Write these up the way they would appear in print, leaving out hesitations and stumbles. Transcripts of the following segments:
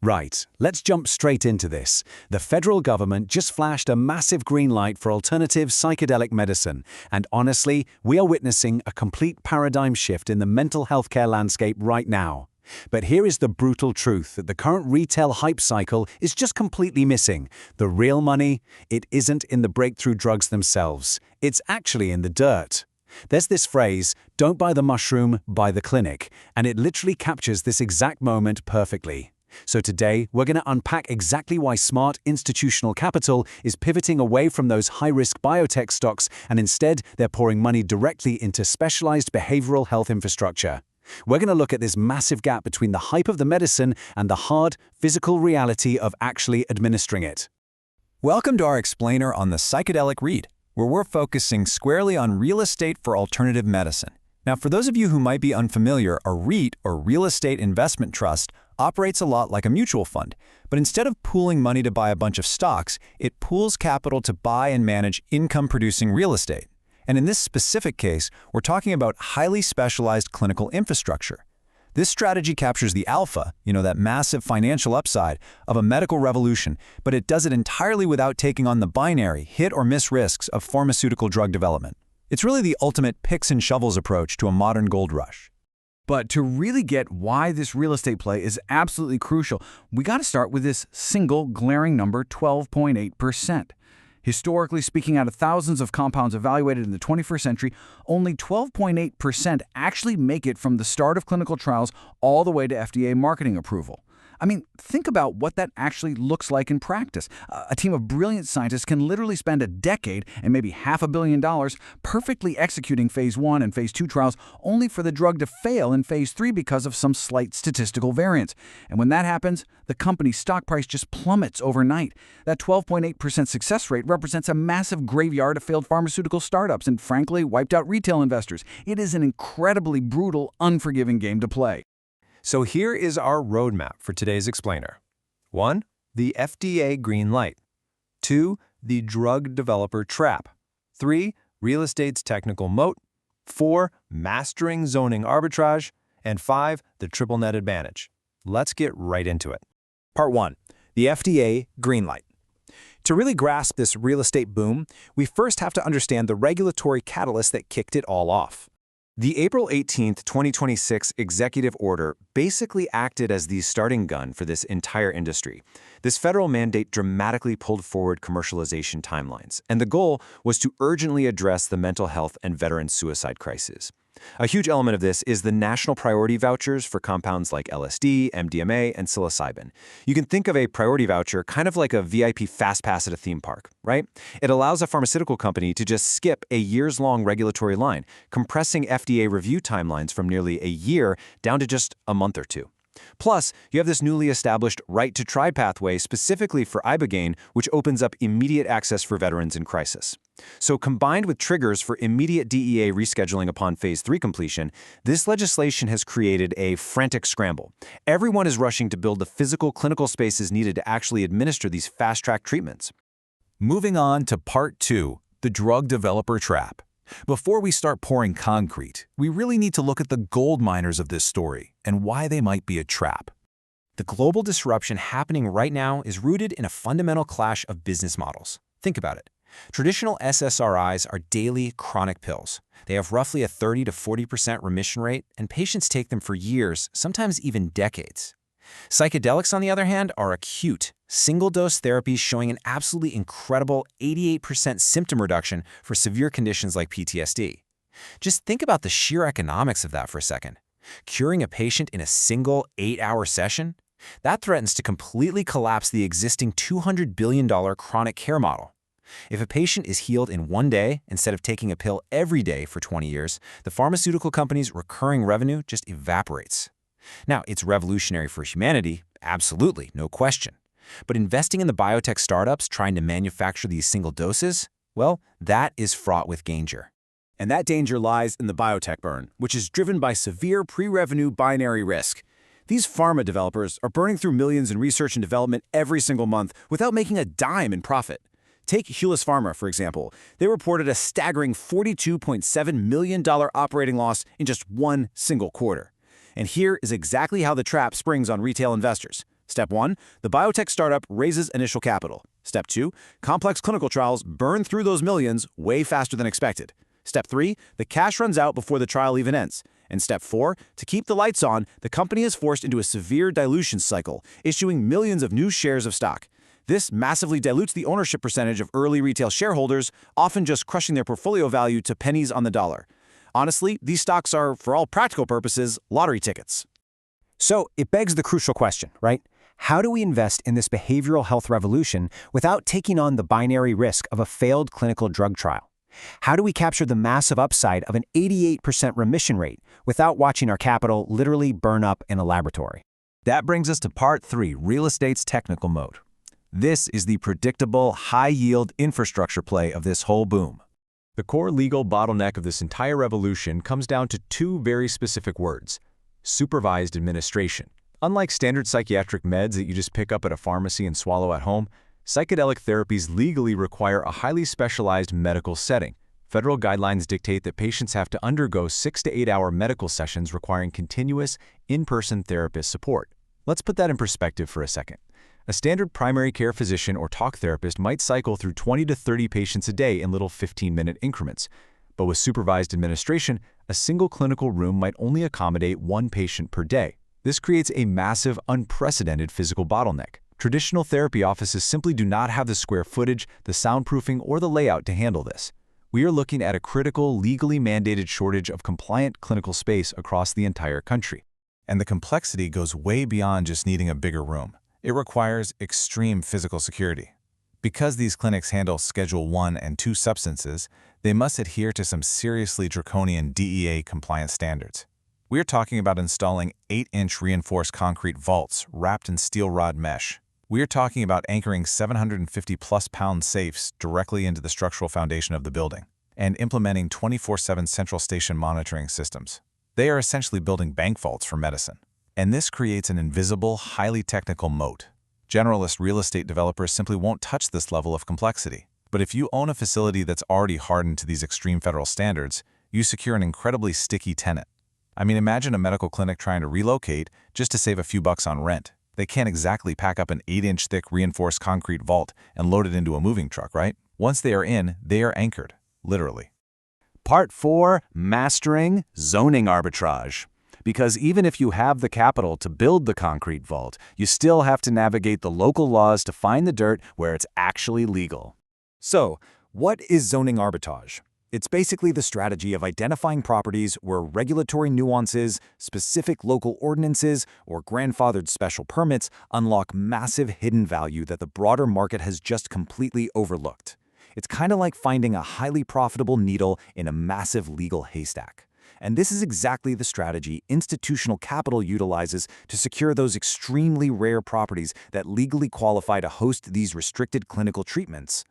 Right, let's jump straight into this. The federal government just flashed a massive green light for alternative psychedelic medicine, and honestly, we are witnessing a complete paradigm shift in the mental health care landscape right now. But here is the brutal truth that the current retail hype cycle is just completely missing. The real money, it isn't in the breakthrough drugs themselves. It's actually in the dirt. There's this phrase, "Don't buy the mushroom, buy the clinic," and it literally captures this exact moment perfectly. So today, we're going to unpack exactly why smart institutional capital is pivoting away from those high-risk biotech stocks and instead they're pouring money directly into specialized behavioral health infrastructure. We're going to look at this massive gap between the hype of the medicine and the hard, physical reality of actually administering it. Welcome to our explainer on the Psychedelic REIT, where we're focusing squarely on real estate for alternative medicine. Now, for those of you who might be unfamiliar, a REIT, or Real Estate Investment Trust, operates a lot like a mutual fund, but instead of pooling money to buy a bunch of stocks, it pools capital to buy and manage income-producing real estate. And in this specific case, we're talking about highly specialized clinical infrastructure. This strategy captures the alpha, that massive financial upside, of a medical revolution, but it does it entirely without taking on the binary, hit or miss risks of pharmaceutical drug development. It's really the ultimate picks and shovels approach to a modern gold rush. But to really get why this real estate play is absolutely crucial, we got to start with this single glaring number, 12.8%. Historically speaking, out of thousands of compounds evaluated in the 21st century, only 12.8% actually make it from the start of clinical trials all the way to FDA marketing approval. I mean, think about what that actually looks like in practice. A team of brilliant scientists can literally spend a decade and maybe $500 million perfectly executing phase 1 and phase 2 trials only for the drug to fail in phase 3 because of some slight statistical variance. And when that happens, the company's stock price just plummets overnight. That 12.8% success rate represents a massive graveyard of failed pharmaceutical startups and, frankly, wiped out retail investors. It is an incredibly brutal, unforgiving game to play. So here is our roadmap for today's explainer. 1. The FDA green light. 2. The drug developer trap. 3. Real estate's technical moat. 4. Mastering zoning arbitrage. And 5. The triple net advantage. Let's get right into it. Part 1. The FDA green light. To really grasp this real estate boom, we first have to understand the regulatory catalyst that kicked it all off. The April 18, 2026 executive order basically acted as the starting gun for this entire industry. This federal mandate dramatically pulled forward commercialization timelines, and the goal was to urgently address the mental health and veteran suicide crisis. A huge element of this is the national priority vouchers for compounds like LSD, MDMA, and psilocybin. You can think of a priority voucher kind of like a VIP fast pass at a theme park, right? It allows a pharmaceutical company to just skip a years-long regulatory line, compressing FDA review timelines from nearly a year down to just a month or two. Plus, you have this newly established right to try pathway specifically for ibogaine, which opens up immediate access for veterans in crisis. So combined with triggers for immediate DEA rescheduling upon phase 3 completion, this legislation has created a frantic scramble. Everyone is rushing to build the physical clinical spaces needed to actually administer these fast-track treatments. Moving on to Part 2, the drug developer trap. Before we start pouring concrete, we really need to look at the gold miners of this story and why they might be a trap. The global disruption happening right now is rooted in a fundamental clash of business models. Think about it. Traditional SSRIs are daily chronic pills. They have roughly a 30 to 40% remission rate, and patients take them for years, sometimes even decades. Psychedelics, on the other hand, are acute, single-dose therapies showing an absolutely incredible 88% symptom reduction for severe conditions like PTSD. Just think about the sheer economics of that for a second. Curing a patient in a single 8-hour session? That threatens to completely collapse the existing $200 billion chronic care model. If a patient is healed in one day instead of taking a pill every day for 20 years, the pharmaceutical company's recurring revenue just evaporates. Now, it's revolutionary for humanity, absolutely, no question. But investing in the biotech startups trying to manufacture these single doses, well, that is fraught with danger. And that danger lies in the biotech burn, which is driven by severe pre-revenue binary risk. These pharma developers are burning through millions in research and development every single month without making a dime in profit. Take Hewlett Pharma, for example. They reported a staggering $42.7 million operating loss in just one single quarter. And here is exactly how the trap springs on retail investors. Step 1, the biotech startup raises initial capital. Step 2, complex clinical trials burn through those millions way faster than expected. Step 3, the cash runs out before the trial even ends. And Step 4, to keep the lights on, the company is forced into a severe dilution cycle, issuing millions of new shares of stock. This massively dilutes the ownership percentage of early retail shareholders, often just crushing their portfolio value to pennies on the dollar. Honestly, these stocks are, for all practical purposes, lottery tickets. So it begs the crucial question, right? How do we invest in this behavioral health revolution without taking on the binary risk of a failed clinical drug trial? How do we capture the massive upside of an 88% remission rate without watching our capital literally burn up in a laboratory? That brings us to Part 3, Real Estate's Technical Mode. This is the predictable, high-yield infrastructure play of this whole boom. The core legal bottleneck of this entire revolution comes down to two very specific words: supervised administration. Unlike standard psychiatric meds that you just pick up at a pharmacy and swallow at home, psychedelic therapies legally require a highly specialized medical setting. Federal guidelines dictate that patients have to undergo 6 to 8 hour medical sessions requiring continuous, in-person therapist support. Let's put that in perspective for a second. A standard primary care physician or talk therapist might cycle through 20 to 30 patients a day in little 15-minute increments. But with supervised administration, a single clinical room might only accommodate one patient per day. This creates a massive, unprecedented physical bottleneck. Traditional therapy offices simply do not have the square footage, the soundproofing, or the layout to handle this. We are looking at a critical, legally mandated shortage of compliant clinical space across the entire country. And the complexity goes way beyond just needing a bigger room. It requires extreme physical security. Because these clinics handle Schedule 1 and 2 substances, they must adhere to some seriously draconian DEA compliance standards. We're talking about installing 8-inch reinforced concrete vaults wrapped in steel rod mesh. We're talking about anchoring 750-plus pound safes directly into the structural foundation of the building and implementing 24/7 central station monitoring systems. They are essentially building bank vaults for medicine. And this creates an invisible, highly technical moat. Generalist real estate developers simply won't touch this level of complexity. But if you own a facility that's already hardened to these extreme federal standards, you secure an incredibly sticky tenant. I mean, imagine a medical clinic trying to relocate just to save a few bucks on rent. They can't exactly pack up an 8-inch thick reinforced concrete vault and load it into a moving truck, right? Once they are in, they are anchored, literally. Part 4, Mastering Zoning Arbitrage. Because even if you have the capital to build the concrete vault, you still have to navigate the local laws to find the dirt where it's actually legal. So, what is zoning arbitrage? It's basically the strategy of identifying properties where regulatory nuances, specific local ordinances, or grandfathered special permits unlock massive hidden value that the broader market has just completely overlooked. It's kind of like finding a highly profitable needle in a massive legal haystack. And this is exactly the strategy institutional capital utilizes to secure those extremely rare properties that legally qualify to host these restricted clinical treatments.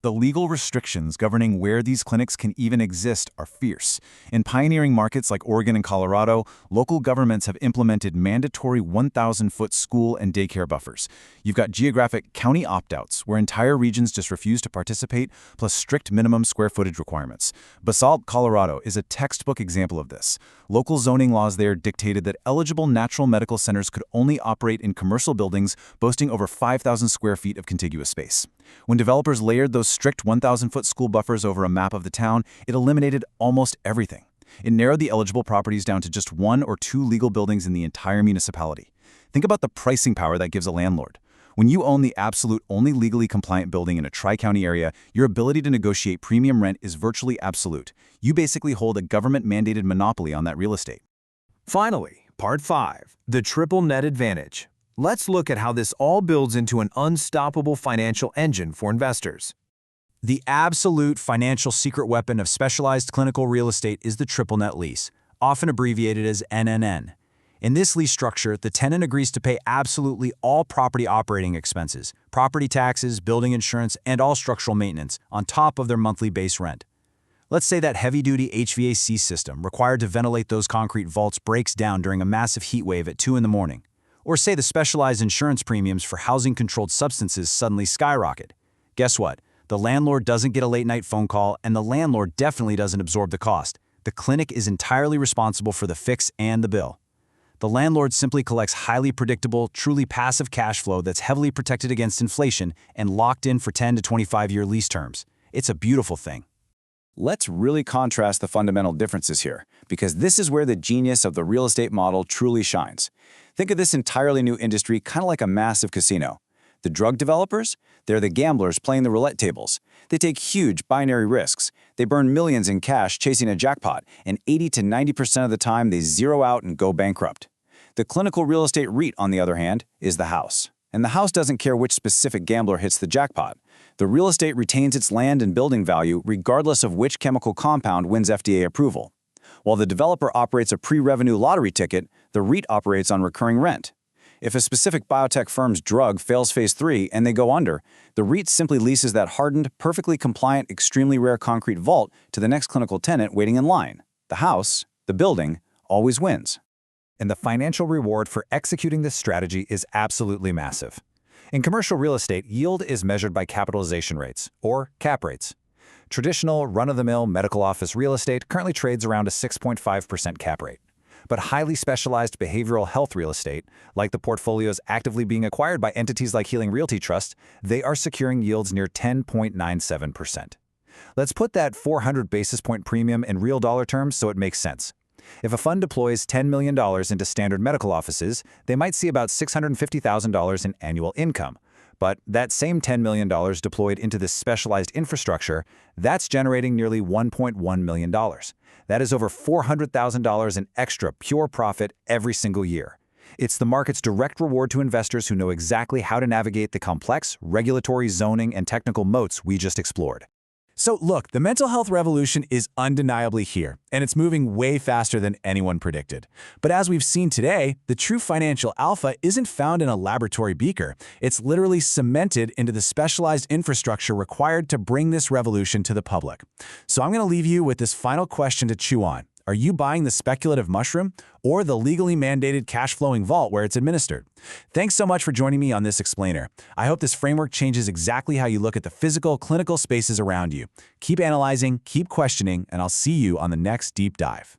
The legal restrictions governing where these clinics can even exist are fierce. In pioneering markets like Oregon and Colorado, local governments have implemented mandatory 1,000-foot school and daycare buffers. You've got geographic county opt-outs, where entire regions just refuse to participate, plus strict minimum square footage requirements. Basalt, Colorado is a textbook example of this. Local zoning laws there dictated that eligible natural medical centers could only operate in commercial buildings boasting over 5,000 square feet of contiguous space. When developers layered those strict 1,000-foot school buffers over a map of the town, it eliminated almost everything. It narrowed the eligible properties down to just 1 or 2 legal buildings in the entire municipality. Think about the pricing power that gives a landlord. When you own the absolute only legally compliant building in a tri-county area, your ability to negotiate premium rent is virtually absolute. You basically hold a government-mandated monopoly on that real estate. Finally, Part 5, the triple net advantage. Let's look at how this all builds into an unstoppable financial engine for investors. The absolute financial secret weapon of specialized clinical real estate is the triple net lease, often abbreviated as NNN. In this lease structure, the tenant agrees to pay absolutely all property operating expenses, property taxes, building insurance, and all structural maintenance on top of their monthly base rent. Let's say that heavy-duty HVAC system required to ventilate those concrete vaults breaks down during a massive heat wave at 2 in the morning. Or say the specialized insurance premiums for housing-controlled substances suddenly skyrocket. Guess what? The landlord doesn't get a late-night phone call, and the landlord definitely doesn't absorb the cost. The clinic is entirely responsible for the fix and the bill. The landlord simply collects highly predictable, truly passive cash flow that's heavily protected against inflation and locked in for 10 to 25-year lease terms. It's a beautiful thing. Let's really contrast the fundamental differences here, because this is where the genius of the real estate model truly shines. Think of this entirely new industry kind of like a massive casino. The drug developers? They're the gamblers playing the roulette tables. They take huge binary risks. They burn millions in cash chasing a jackpot, and 80 to 90% of the time they zero out and go bankrupt. The clinical real estate REIT, on the other hand, is the house. And the house doesn't care which specific gambler hits the jackpot. The real estate retains its land and building value regardless of which chemical compound wins FDA approval. While the developer operates a pre-revenue lottery ticket, the REIT operates on recurring rent. If a specific biotech firm's drug fails phase 3 and they go under, the REIT simply leases that hardened, perfectly compliant, extremely rare concrete vault to the next clinical tenant waiting in line. The house, the building, always wins. And the financial reward for executing this strategy is absolutely massive. In commercial real estate, yield is measured by capitalization rates, or cap rates. Traditional, run-of-the-mill medical office real estate currently trades around a 6.5% cap rate. But highly specialized behavioral health real estate, like the portfolios actively being acquired by entities like Healing Realty Trust, they are securing yields near 10.97%. Let's put that 400 basis point premium in real dollar terms so it makes sense. If a fund deploys $10 million into standard medical offices, they might see about $650,000 in annual income. But that same $10 million deployed into this specialized infrastructure, that's generating nearly $1.1 million. That is over $400,000 in extra pure profit every single year. It's the market's direct reward to investors who know exactly how to navigate the complex regulatory, zoning, and technical moats we just explored. So look, the mental health revolution is undeniably here, and it's moving way faster than anyone predicted. But as we've seen today, the true financial alpha isn't found in a laboratory beaker. It's literally cemented into the specialized infrastructure required to bring this revolution to the public. So I'm going to leave you with this final question to chew on. Are you buying the speculative mushroom or the legally mandated cash-flowing vault where it's administered? Thanks so much for joining me on this explainer. I hope this framework changes exactly how you look at the physical, clinical spaces around you. Keep analyzing, keep questioning, and I'll see you on the next deep dive.